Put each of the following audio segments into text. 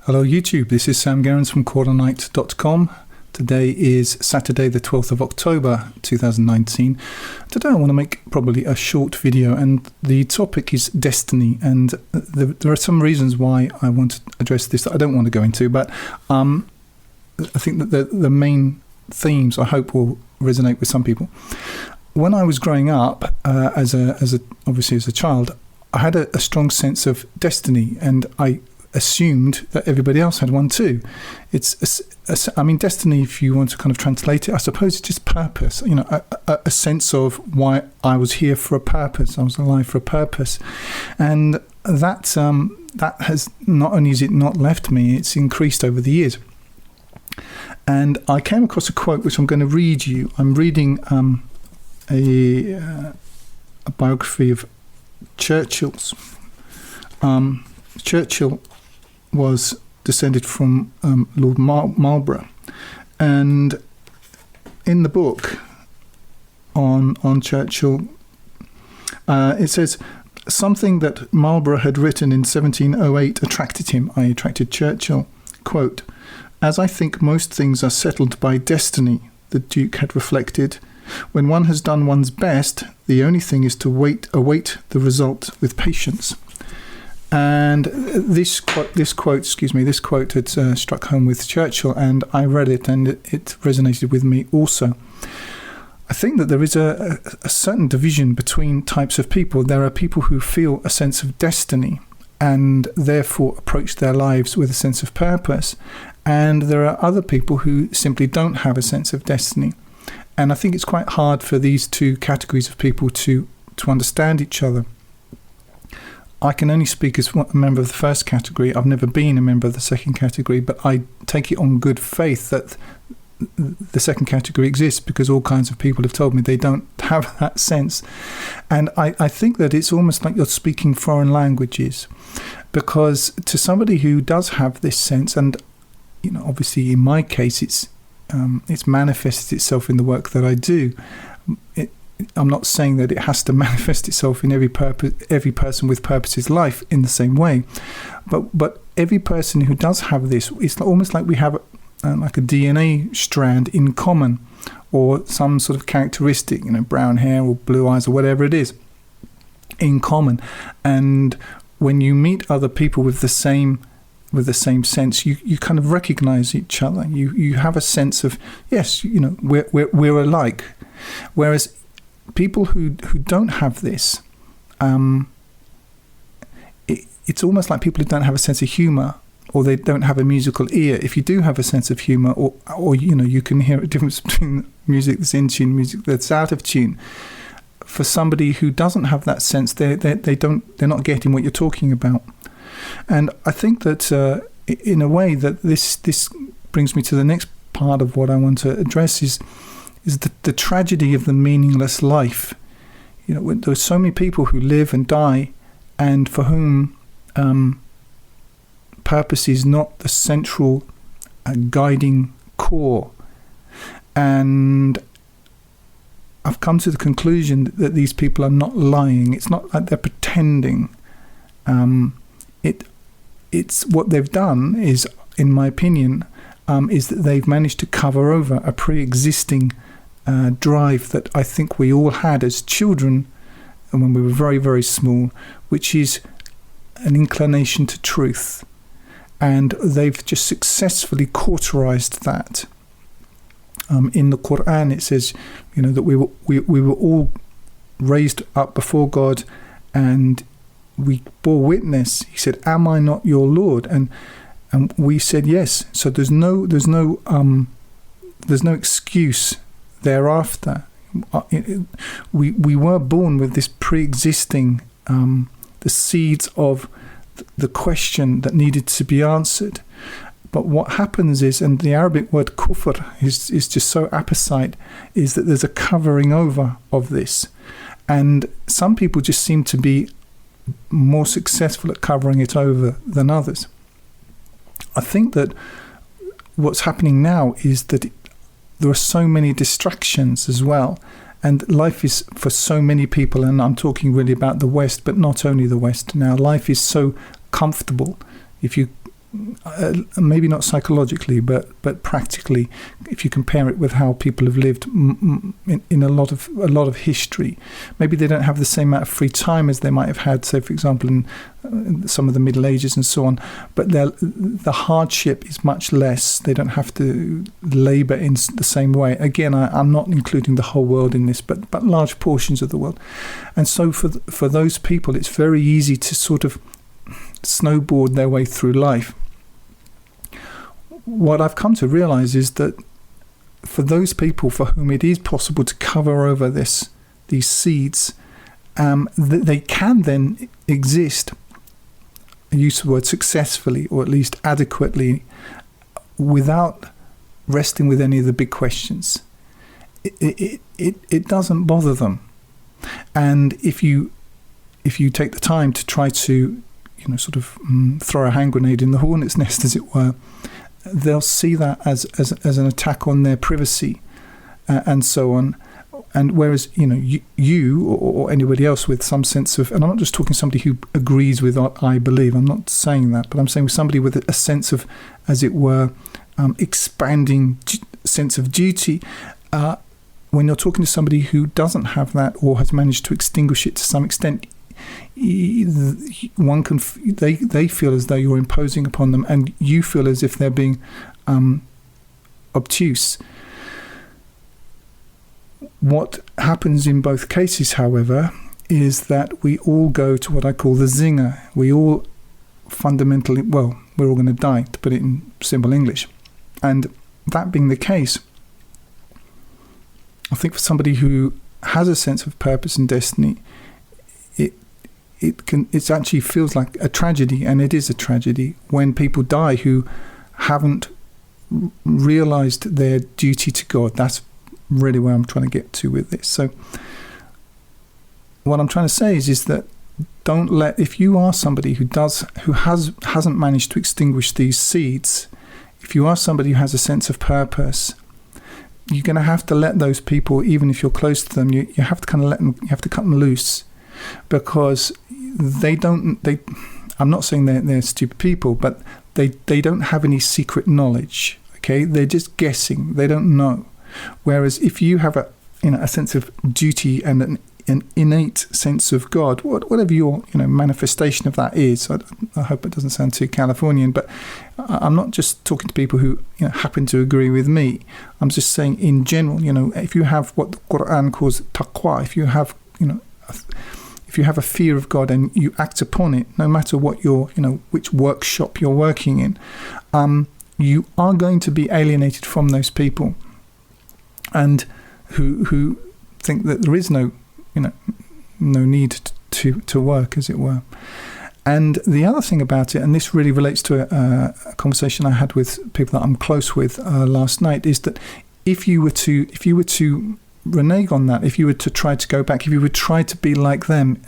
Hello YouTube, this is Sam Gerrans from Qur'anite.com. Today is Saturday the 12th of October 2019. Today I want to make probably a short video, and the topic is destiny, and there are some reasons why I want to address this that I don't want to go into, but I think that the main themes I hope will resonate with some people. When I was growing up obviously as a child, I had a strong sense of destiny, and I assumed that everybody else had one too. I mean, destiny, if you want to kind of translate it, I suppose it's just purpose, a sense of why I was here for a purpose, I was alive for a purpose. And that has, not only is it not left me, it's increased over the years. And I came across a quote which I'm going to read you. I'm reading a biography of Churchill's. Churchill was descended from Lord Marlborough, and in the book on Churchill, it says something that Marlborough had written in 1708 attracted him. I attracted Churchill. Quote, "As I think most things are settled by destiny," the Duke had reflected, "when one has done one's best, the only thing is to await the result with patience." And this quote had struck home with Churchill, and I read it, and it resonated with me also. I think that there is a certain division between types of people. There are people who feel a sense of destiny and therefore approach their lives with a sense of purpose, and there are other people who simply don't have a sense of destiny. And I think it's quite hard for these two categories of people to understand each other. I can only speak as a member of the first category. I've never been a member of the second category, but I take it on good faith that the second category exists, because all kinds of people have told me they don't have that sense. And I think that it's almost like you're speaking foreign languages, because to somebody who does have this sense, and obviously in my case it's manifested itself in the work that I do. I'm not saying that it has to manifest itself in every person with purpose's life in the same way, but every person who does have this, it's almost like we have like a DNA strand in common, or some sort of characteristic, brown hair or blue eyes or whatever it is, in common. And when you meet other people with the same sense, you kind of recognize each other. You have a sense of, yes, we're alike. Whereas people who don't have this, it's almost like people who don't have a sense of humor, or they don't have a musical ear. If you do have a sense of humor, or you can hear a difference between music that's in tune, music that's out of tune. For somebody who doesn't have that sense, they're not getting what you're talking about. And I think that in a way that this brings me to the next part of what I want to address is the tragedy of the meaningless life. There's so many people who live and die, and for whom purpose is not the central guiding core. And I've come to the conclusion that these people are not lying. It's not like they're pretending. It's what they've done is, in my opinion, is that they've managed to cover over a pre-existing drive that I think we all had as children, and when we were very, very small, which is an inclination to truth. And they've just successfully cauterized that. In the Qur'an, it says, that we were all raised up before God, and we bore witness. He said, "Am I not your Lord?" And we said yes. So there's no excuse thereafter. We were born with this pre-existing the seeds of the question that needed to be answered. But what happens is, and the Arabic word kufr is just so apposite, is that there's a covering over of this. And some people just seem to be more successful at covering it over than others. I think that what's happening now is that there are so many distractions as well, and life is, for so many people, and I'm talking really about the West, but not only the West now, life is so comfortable. If you maybe not psychologically, but practically, if you compare it with how people have lived in a lot of history, maybe they don't have the same amount of free time as they might have had, say, for example, in some of the Middle Ages and so on. But the hardship is much less. They don't have to labour in the same way. Again, I'm not including the whole world in this, but large portions of the world. And so for those people, it's very easy to sort of snowboard their way through life. What I've come to realize is that for those people for whom it is possible to cover over these seeds, they can then exist, I use the word successfully, or at least adequately, without wrestling with any of the big questions. It doesn't bother them. And if you take the time to try to sort of throw a hand grenade in the hornet's nest, as it were, they'll see that as an attack on their privacy, and so on. And whereas you or anybody else with some sense of, and I'm not just talking somebody who agrees with what I believe, I'm not saying that, but I'm saying somebody with a sense of, as it were, expanding sense of duty. When you're talking to somebody who doesn't have that or has managed to extinguish it to some extent, they feel as though you're imposing upon them, and you feel as if they're being obtuse. What happens in both cases, however, is that we all go to what I call the zinger. We all fundamentally, we're all going to die, to put it in simple English. And that being the case, I think for somebody who has a sense of purpose and destiny, it actually feels like a tragedy, and it is a tragedy when people die who haven't realized their duty to God. That's really where I'm trying to get to with this. So what I'm trying to say is that don't let, if you are somebody who hasn't managed to extinguish these seeds, if you are somebody who has a sense of purpose, you're going to have to let those people, even if you're close to them, you have to kind of let them, you have to cut them loose, because I'm not saying they're stupid people, but they don't have any secret knowledge. Okay, they're just guessing. They don't know. Whereas if you have a sense of duty and an innate sense of God, whatever your manifestation of that is, I hope it doesn't sound too Californian, but I'm not just talking to people who happen to agree with me. I'm just saying in general, if you have what the Qur'an calls taqwa, if you have a fear of God and you act upon it, no matter what which workshop you're working in, you are going to be alienated from those people, and who think that there is no need to work, as it were. And the other thing about it, and this really relates to a conversation I had with people that I'm close with last night, is that if you were to renege on that, if you were to try to go back, if you would try to be like them,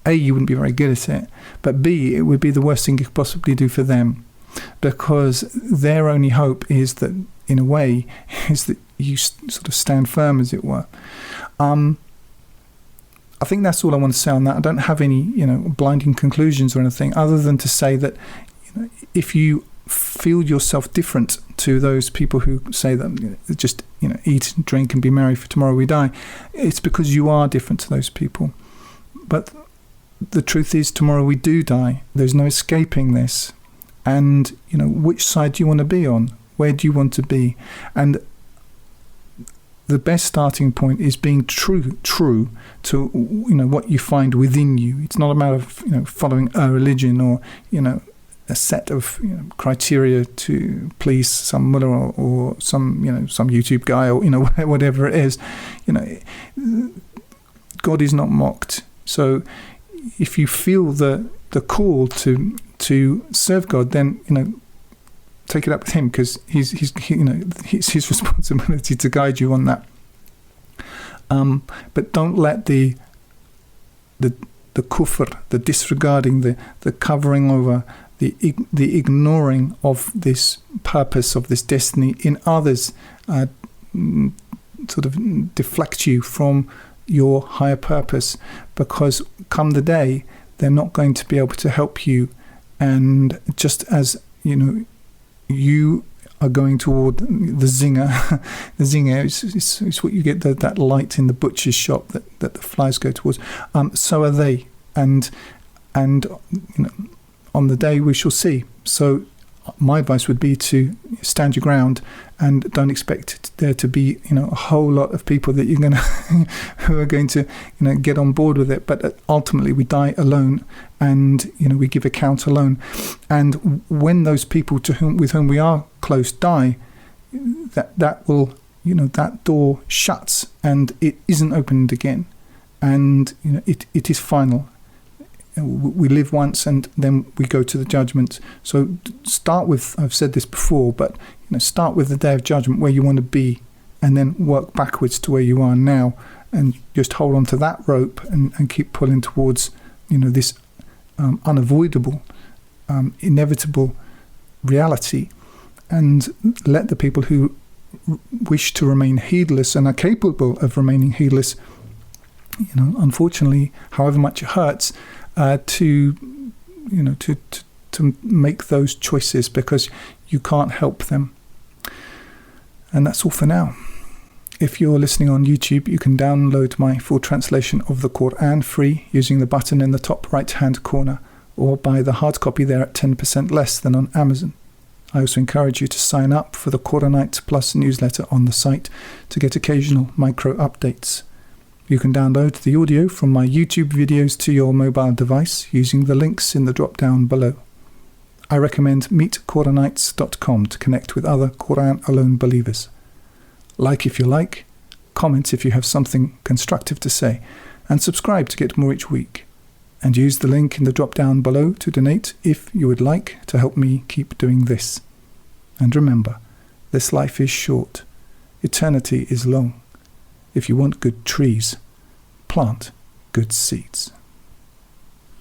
A, you wouldn't be very good at it, but B, it would be the worst thing you could possibly do for them, because their only hope is that, in a way, is that you sort of stand firm, as it were. I think that's all I want to say on that. I don't have any, blinding conclusions or anything, other than to say that, if you feel yourself different to those people who say that just, eat and drink and be merry, for tomorrow we die, it's because you are different to those people. But the truth is, tomorrow we do die. There's no escaping this. And, which side do you want to be on? Where do you want to be? And the best starting point is being true to what you find within you. It's not a matter of following a religion or a set of criteria to please some mullah or some some YouTube guy or whatever it is. God is not mocked. So if you feel the call to serve God, then take it up with him, because it's his responsibility to guide you on that. But don't let the kufr, the disregarding, the covering over, the ignoring of this purpose, of this destiny in others, sort of deflect you from your higher purpose, because come the day, they're not going to be able to help you. And just as you are going toward the zinger. The zinger is what you get, that light in the butcher's shop that the flies go towards. So are they, and on the day we shall see. So my advice would be to stand your ground and don't expect there to be a whole lot of people that you're going to who are going to get on board with it. But ultimately we die alone, and we give account alone. And when those people with whom we are close die, that will that door shuts and it isn't opened again, and it is final. We live once and then we go to the judgment. So start with, I've said this before, but start with the day of judgment where you want to be, and then work backwards to where you are now, and just hold on to that rope and keep pulling towards this unavoidable, inevitable reality, and let the people who wish to remain heedless and are capable of remaining heedless, unfortunately, however much it hurts, to make those choices, because you can't help them. And that's all for now. If you're listening on YouTube, you can download my full translation of the Qur'an free using the button in the top right hand corner, or buy the hard copy there at 10% less than on Amazon. I also encourage you to sign up for the Qur'anite Plus newsletter on the site to get occasional micro updates. You can download the audio from my YouTube videos to your mobile device using the links in the drop down below. I recommend meetquranites.com to connect with other Qur'an alone believers. Like if you like, comment if you have something constructive to say, and subscribe to get more each week. And use the link in the drop down below to donate if you would like to help me keep doing this. And remember, this life is short, eternity is long. If you want good trees, plant good seeds.